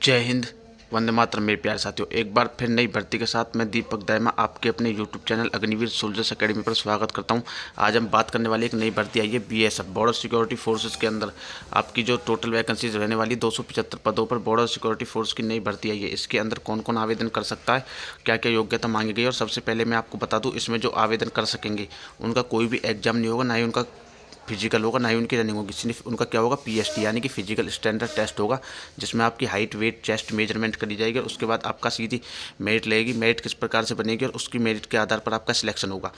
जय हिंद, वंदे मातरम मेरे प्यारे साथियों। एक बार फिर नई भर्ती के साथ मैं दीपक दायमा आपके अपने YouTube channel Agniveer soldiers academy पर स्वागत करता हूं। आज हम बात करने वाले एक नई भर्ती आई है बीएसएफ बॉर्डर सिक्योरिटी फोर्सेस के अंदर आपकी जो टोटल वैकेंसीज रहने वाली 275 पदों पर बॉर्डर सिक्योरिटी फोर्स की नई भर्ती आई है। इसके अंदर कौन कौन आवेदन कर सकता है, क्या क्या योग्यता मांगी गई, और सबसे पहले मैं आपको बता दूँ इसमें जो आवेदन कर सकेंगे उनका कोई भी एग्जाम नहीं होगा, ना ही उनका फिजिकल होगा, ना ही उनकी रनिंग होगी। सिर्फ उनका क्या होगा, पीएसटी यानी कि फिजिकल स्टैंडर्ड टेस्ट होगा, जिसमें आपकी हाइट, वेट, चेस्ट मेजरमेंट करी जाएगी और उसके बाद आपका सीधी मेरिट लगेगी। मेरिट किस प्रकार से बनेगी और उसकी मेरिट के आधार पर आपका सिलेक्शन होगा।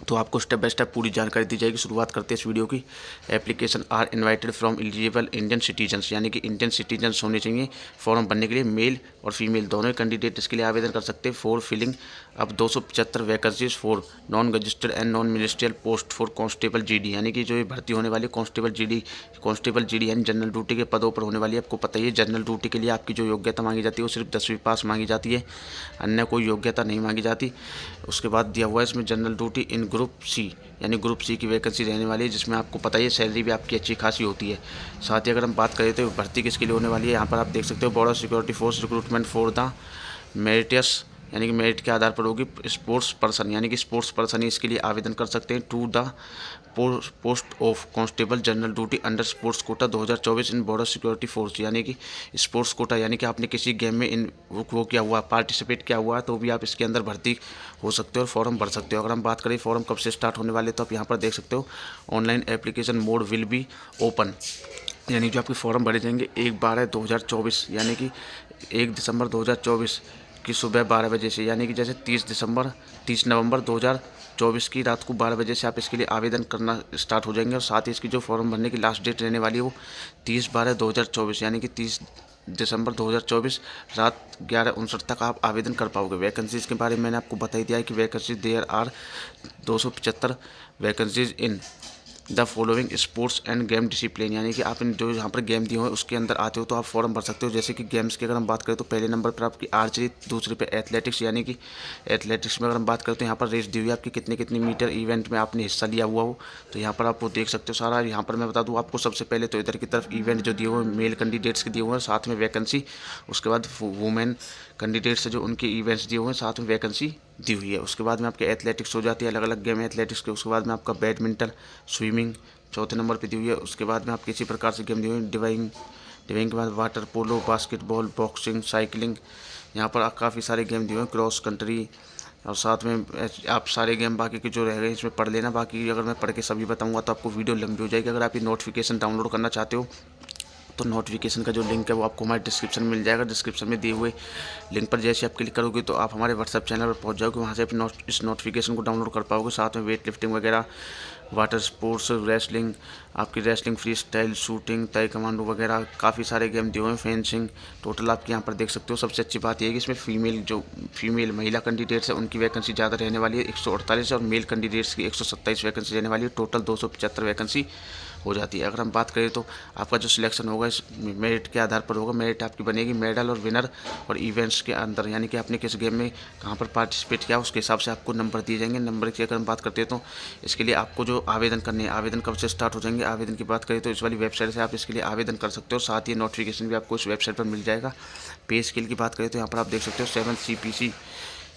तो आपको स्टेप बाय स्टेप पूरी जानकारी दी जाएगी। शुरुआत करते हैं इस वीडियो की। Application are invited from eligible Indian citizens, यानी कि इंडियन सिटीजन्स होने चाहिए फॉर्म भरने के लिए। मेल और फीमेल दोनों ही कैंडिडेट इसके लिए आवेदन कर सकते हैं। फॉर फिलिंग अब 275 vacancies for non registered and non ministerial post for constable GD, यानी कि जो ये भर्ती होने वाली कांस्टेबल जीडी यानी जनरल ड्यूटी के पदों पर होने वाली है। आपको पता ही है जनरल ड्यूटी के लिए आपकी जो योग्यता मांगी जाती है वो सिर्फ 10वीं पास मांगी जाती है, अन्य कोई योग्यता नहीं मांगी जाती। उसके बाद दिया हुआ है इसमें general duty in group C, यानी ग्रुप सी की वैकेंसी रहने वाली है, जिसमें आपको पता ही है सैलरी भी आपकी अच्छी खासी होती है। साथ ही अगर हम बात करें तो भर्ती किसके लिए होने वाली है, यहाँ पर आप देख सकते हो border security force recruitment for the meritorious, यानी कि मेरिट के आधार पर होगी। स्पोर्ट्स पर्सन, यानी कि स्पोर्ट्स पर्सन ही इसके लिए आवेदन कर सकते हैं। To the post of constable general duty under sports quota 2024 in border security force, यानी कि स्पोर्ट्स कोटा, यानी कि आपने किसी गेम में इन वो किया हुआ, पार्टिसिपेट किया हुआ है, तो भी आप इसके अंदर भर्ती हो सकते हो और फॉर्म भर सकते हो। अगर हम बात करें फॉर्म कब से स्टार्ट होने वाले, तो आप यहाँ पर देख सकते हो online application mode will be open, यानी जो आपके फॉर्म भरे जाएंगे 1/12/2024, यानी कि 1 दिसंबर 2024 की सुबह 12 बजे से, यानी कि जैसे 30 नवंबर 2024 की रात को 12 बजे से आप इसके लिए आवेदन करना स्टार्ट हो जाएंगे। और साथ ही इसकी जो फॉर्म भरने की लास्ट डेट रहने वाली है वो 30/12/2024, यानी कि 30 दिसंबर 2024 रात 11:59 तक आप आवेदन कर पाओगे। वैकेंसीज़ के बारे में मैंने आपको बता ही दिया है कि vacancy there are 275 vacancies in the following sports and game discipline, यानी कि आप जो यहाँ पर गेम दिए हुए हैं उसके अंदर आते हो तो आप फॉर्म भर सकते हो। जैसे कि गेम्स की अगर हम बात करें तो पहले नंबर पर आपकी आर्चरी, दूसरे पे एथलेटिक्स, यानी कि एथलेटिक्स में अगर हम बात करें तो यहाँ पर रेस दी हुई है आपकी कितने मीटर इवेंट में आपने हिस्सा लिया हुआ हो, तो यहाँ पर आप वो देख सकते हो सारा। यहाँ पर मैं बता दूँ आपको सबसे पहले तो इधर की तरफ इवेंट जो दिए हुए हैं मेल कैंडिडेट्स के दिए हुए हैं, साथ में वैकेंसी। उसके बाद वुमेन कैंडिडेट्स जो उनके इवेंट्स दिए हुए हैं, साथ में वैकेंसी दी हुई है। उसके बाद में आपके एथलेटिक्स हो जाती है, अलग अलग गेम एथलेटिक्स के। उसके बाद में आपका बैडमिंटन, स्विमिंग चौथे नंबर पे दी हुई है। उसके बाद में आप किसी प्रकार से गेम दी हुई है। डिवाइंग के बाद water polo, basketball, boxing, cycling, यहाँ पर काफ़ी सारे गेम दिए हुए हैं, क्रॉस कंट्री। और साथ में आप सारे गेम बाकी के जो रह गए इसमें पढ़ लेना। बाकी अगर मैं पढ़ के सभी बताऊंगा तो आपको वीडियो लंबी हो जाएगी। अगर आप ये नोटिफिकेशन डाउनलोड करना चाहते हो तो नोटिफिकेशन का जो लिंक है वो आपको हमारे डिस्क्रिप्शन में मिल जाएगा। डिस्क्रिप्शन में दिए हुए लिंक पर जैसे आप क्लिक करोगे तो आप हमारे व्हाट्सएप चैनल पर पहुंच जाओगे, वहां से आप इस नोटिफिकेशन को डाउनलोड कर पाओगे। साथ में वेट लिफ्टिंग वगैरह, वाटर स्पोर्ट्स, रेसलिंग, आपकी रेसलिंग, फ्री स्टाइल, शूटिंग, ताई कमांडो वगैरह काफ़ी सारे गेम दिए हुए हैं, फेंसिंग। टोटल आप यहाँ पर देख सकते हो। सबसे अच्छी बात यह है कि इसमें फीमेल महिला कैंडिडेट्स है उनकी वैकेंसी ज़्यादा रहने वाली है, 148, और मेल कैंडिडेट्स की 127 वैकेंसी रहने वाली है। टोटल 275 वैकेंसी हो जाती है। अगर हम बात करें तो आपका जो सिलेक्शन होगा इस मेरिट के आधार पर होगा। मेरिट आपकी बनेगी मेडल और विनर और इवेंट्स के अंदर, यानी कि आपने किस गेम में कहाँ पर पार्टिसिपेट किया उसके हिसाब से आपको नंबर दिए जाएंगे। नंबर की अगर हम बात करते हैं तो इसके लिए आपको जो आवेदन करने हैं, आवेदन कब से स्टार्ट हो जाएंगे, आवेदन की बात करें तो इस वाली वेबसाइट से आप इसके लिए आवेदन कर सकते हो। साथ ही नोटिफिकेशन भी आपको इस वेबसाइट पर मिल जाएगा। पे स्केल की बात करें तो यहाँ पर आप देख सकते हो 7 CPC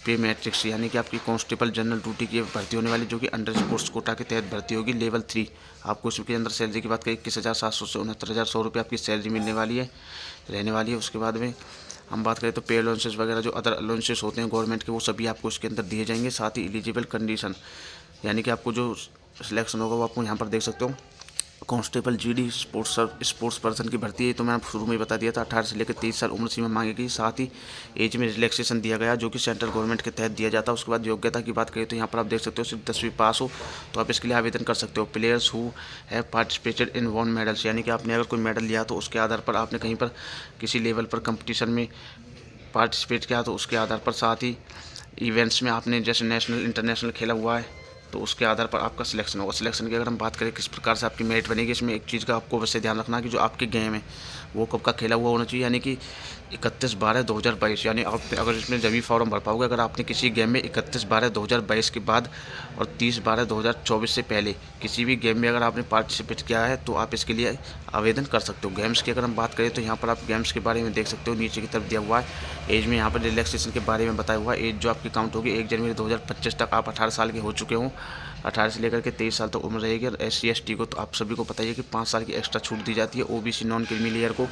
पे मैट्रिक्स, यानी कि आपकी कांस्टेबल जनरल ड्यूटी की भर्ती होने वाली जो कि अंडर स्पोर्ट्स कोटा के तहत भर्ती होगी, लेवल 3। आपको इसके अंदर सैलरी की बात करें 21,700 से 69,100 रुपये आपकी सैलरी मिलने वाली है, रहने वाली है। उसके बाद में हम बात करें तो पे अलाउंसेस वगैरह जो अदर अलाउंसेस होते हैं गवर्नमेंट के, वो सभी आपको इसके अंदर दिए जाएंगे। साथ ही एलिजिबल कंडीशन, यानी कि आपको जो सिलेक्शन होगा वो आपको यहाँ पर देख सकते हो। कांस्टेबल जीडी स्पोर्ट्स पर्सन की भर्ती है, तो मैंने शुरू में ही बता दिया था 18 से लेकर 23 साल उम्र सीमा मांगी गई। साथ ही एज में रिलैक्सेशन दिया गया जो कि सेंट्रल गवर्नमेंट के तहत दिया जाता है। उसके बाद योग्यता की बात करें तो यहाँ पर आप देख सकते हो सिर्फ 10वीं पास हो तो आप इसके लिए आवेदन कर सकते हो। Players who have participated in one medals, यानी कि आपने अगर कोई मेडल लिया तो उसके आधार पर आपने कहीं पर किसी लेवल पर कंपटीशन में पार्टिसिपेट किया तो उसके आधार पर, साथ ही इवेंट्स में आपने जैसे नेशनल इंटरनेशनल खेला हुआ है तो उसके आधार पर आपका सिलेक्शन होगा। सिलेक्शन की अगर हम बात करें किस प्रकार से आपकी मेरिट बनेगी, इसमें एक चीज़ का आपको वैसे ध्यान रखना कि जो आपके गेम है वो कब का खेला हुआ होना चाहिए, यानी कि 31/12/2022। यानी आप अगर इसमें जब भी फॉर्म भर पाओगे, अगर आपने किसी गेम में 31/12/2022 के बाद और 30/12/2024 से पहले किसी भी गेम में अगर आपने पार्टिसिपेट किया है तो आप इसके लिए आवेदन कर सकते हो। गेम्स की अगर हम बात करें तो यहाँ पर आप गेम्स के बारे में देख सकते हो, नीचे की तरफ दिया हुआ है एज में यहाँ पर रिलैक्सेशन के बारे में बताया हुआ है। एज जो आपकी काउंट होगी 1 जनवरी 2025 तक आप 18 साल के हो चुके हों, 18 से लेकर के 23 साल तक उम्र रहेगी। और SC/ST को तो आप सभी को पता ही है कि 5 साल की एक्स्ट्रा छूट दी जाती है। OBC नॉन क्रीमी लेयर को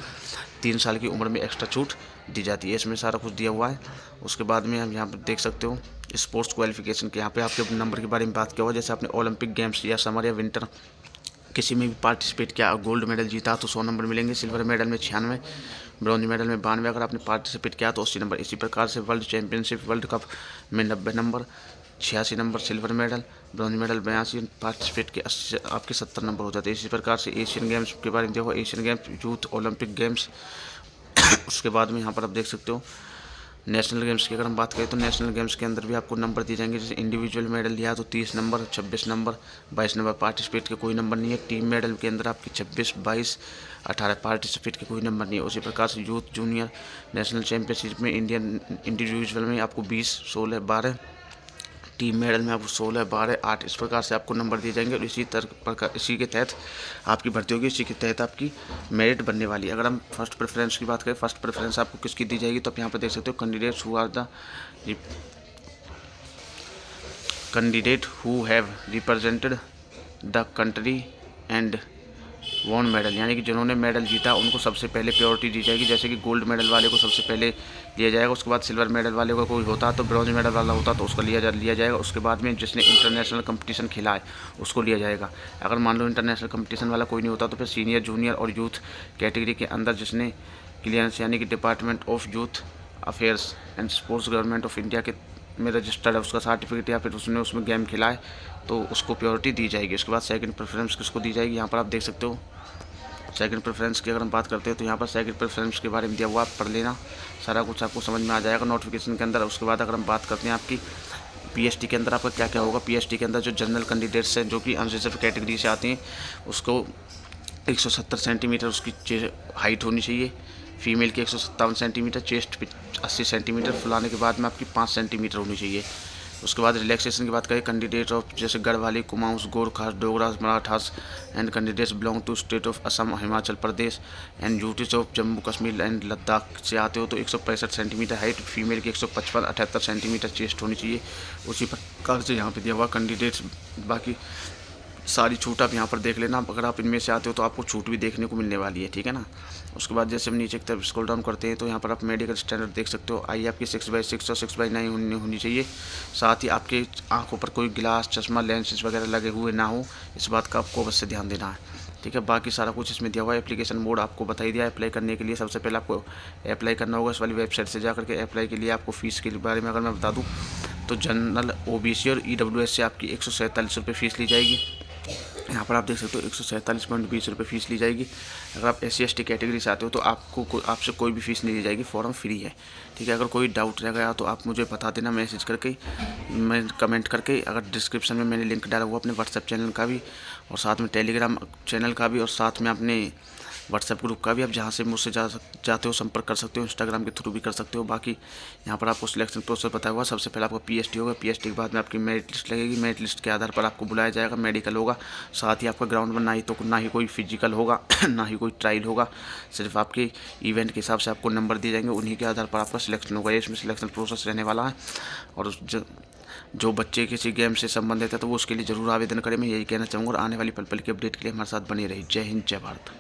3 साल की उम्र में एक्स्ट्रा छूट दी जाती है। इसमें सारा कुछ दिया हुआ है। उसके बाद में हम यहाँ पर देख सकते हो स्पोर्ट्स क्वालिफिकेशन के यहाँ पे आपके नंबर के बारे में बात किया हुआ। जैसे आपने ओलंपिक गेम्स या समर या विंटर किसी में भी पार्टिसिपेट किया, गोल्ड मेडल जीता तो 100 नंबर मिलेंगे, सिल्वर मेडल में 96, ब्रॉन्ज मेडल में 92, अगर आपने पार्टिसिपेट किया तो 80 नंबर। इसी प्रकार से वर्ल्ड चैंपियनशिप वर्ल्ड कप में 90 number, 86 number silver medal, bronze medal 82, participate के 80 आपके 70 नंबर हो जाते हैं। इसी प्रकार से एशियन गेम्स के बारे में देखो, Asian games, youth Olympic games. उसके बाद में यहाँ पर आप देख सकते हो नेशनल गेम्स की अगर हम बात करें तो नेशनल गेम्स के अंदर भी आपको नंबर दिए जाएंगे। जैसे इंडिविजुअल मेडल लिया तो 30 नंबर, 26 नंबर, 22 नंबर। पार्टिसिपेट के कोई नंबर नहीं है। टीम मेडल के अंदर आपकी 26, 22, 18। पार्टिसिपेट के कोई नंबर नहीं है। उसी प्रकार से यूथ जूनियर नेशनल चैंपियनशिप में इंडियन इंडिविजुअल में आपको 20, 16, 12, टीम मेडल में आपको 16, 12, 8 इस प्रकार से आपको नंबर दिए जाएंगे। और इसी के तहत आपकी भर्ती होगी, इसी के तहत आपकी मेरिट बनने वाली है। अगर हम फर्स्ट प्रेफरेंस की बात करें, फर्स्ट प्रेफरेंस आपको किसकी दी जाएगी तो आप यहाँ पर देख सकते हो candidate who have represented the country and won medal, यानी कि जिन्होंने मेडल जीता उनको सबसे पहले प्रायोरिटी दी जाएगी। जैसे कि गोल्ड मेडल वाले को सबसे पहले लिया जाएगा, उसके बाद सिल्वर मेडल वाले को कोई होता तो ब्रॉन्ज मेडल वाला होता तो उसको लिया जाएगा। उसके बाद में जिसने इंटरनेशनल कंपटीशन खेला है उसको लिया जाएगा। अगर मान लो इंटरनेशनल कंपटीशन वाला कोई नहीं होता तो फिर सीनियर, जूनियर और यूथ कैटेगरी के अंदर जिसने क्लियरेंस यानी कि department of youth affairs and sports government of India के में रजिस्टर्ड है, उसका सर्टिफिकेट या फिर उसने उसमें गेम खेला है तो उसको प्रायोरिटी दी जाएगी। उसके बाद सेकंड प्रेफरेंस किसको दी जाएगी, यहाँ पर आप देख सकते हो सेकंड प्रेफरेंस की अगर हम बात करते हैं तो यहाँ पर सेकंड प्रेफरेंस के बारे में दिया हुआ, आप पढ़ लेना, सारा कुछ आपको समझ में आ जाएगा नोटिफिकेशन के अंदर। उसके बाद अगर हम बात करते हैं आपकी PST के अंदर आपका क्या क्या होगा। PST के अंदर जो जनरल कैंडिडेट्स हैं जो कि अनरिजर्व कैटेगरी से आते हैं उसको 170 सेंटीमीटर उसकी हाइट होनी चाहिए। फीमेल की 157 सेंटीमीटर, चेस्ट 80 सेंटीमीटर, फुलाने के बाद में आपकी 5 सेंटीमीटर होनी चाहिए। उसके बाद रिलैक्सेशन की बात करें, कैंडिडेट ऑफ जैसे Garhwali, Kumaon, Gorkha, Dogra, Marathas and candidates belong to state of Assam, Himachal Pradesh and UTs of Jammu Kashmir and Ladakh से आते हो तो 165 सेंटीमीटर हाइट, फीमेल की 155, 78 सेंटीमीटर चेस्ट होनी चाहिए। उसी प्रकार से यहाँ पे दिया हुआ कैंडिडेट्स, बाकी सारी छूट आप यहाँ पर देख लेना। अगर आप इनमें से आते हो तो आपको छूट भी देखने को मिलने वाली है, ठीक है ना। उसके बाद जैसे हम नीचे की तरफ स्क्रॉल डाउन करते हैं तो यहाँ पर आप मेडिकल स्टैंडर्ड देख सकते हो। आई आपकी 6/6 और 6/9 होनी चाहिए। साथ ही आपके आंखों पर कोई गिलास, चश्मा, लेंसेज वगैरह लगे हुए ना हो, इस बात का आपको अवश्य ध्यान देना है, ठीक है। बाकी सारा कुछ इसमें दिया हुआ है। एप्लीकेशन मोड आपको बता ही दिया। अप्लाई करने के लिए सबसे पहले आपको अप्लाई करना होगा इस वाली वेबसाइट से जाकर के। अप्लाई के लिए आपको फ़ीस के बारे में अगर मैं बता दूँ तो जनरल, OBC और EWS से आपकी 147 रुपये फ़ीस ली जाएगी। यहाँ पर आप देख सकते हो 147.20 रुपये फ़ीस ली जाएगी। अगर आप SC/ST कैटेगरी से आते हो तो आपसे कोई भी फ़ीस नहीं ली जाएगी, फॉर्म फ्री है, ठीक है। अगर कोई डाउट रह गया तो आप मुझे बता देना मैसेज करके, मैं कमेंट करके। अगर डिस्क्रिप्शन में मैंने लिंक डाला हुआ अपने व्हाट्सएप चैनल का भी और साथ में टेलीग्राम चैनल का भी और साथ में अपने व्हाट्सएप ग्रुप का भी, आप जहाँ से मुझसे जाते हो संपर्क कर सकते हो, इंस्टाग्राम के थ्रू भी कर सकते हो। बाकी यहाँ पर आपको सिलेक्शन प्रोसेस बताया हुआ। सबसे पहले आपका PST होगा, PST के बाद में आपकी मेरिट लिस्ट लगेगी, मेरिट लिस्ट के आधार पर आपको बुलाया जाएगा, मेडिकल होगा, साथ ही आपका ग्राउंड में ना ही कोई फिजिकल होगा ना ही कोई ट्रायल होगा, सिर्फ आपके इवेंट के हिसाब से आपको नंबर दिए जाएंगे, उन्हीं के आधार पर आपका सिलेक्शन होगा। इसमें सिलेक्शन प्रोसेस रहने वाला है। और जो बच्चे किसी गेम से संबंधित है तो वो उसके लिए ज़रूर आवेदन करें, मैं यही कहना चाहूँगा। और आने वाली पल की अपडेट के लिए हमारे साथ बने रही। जय हिंद, जय भारत।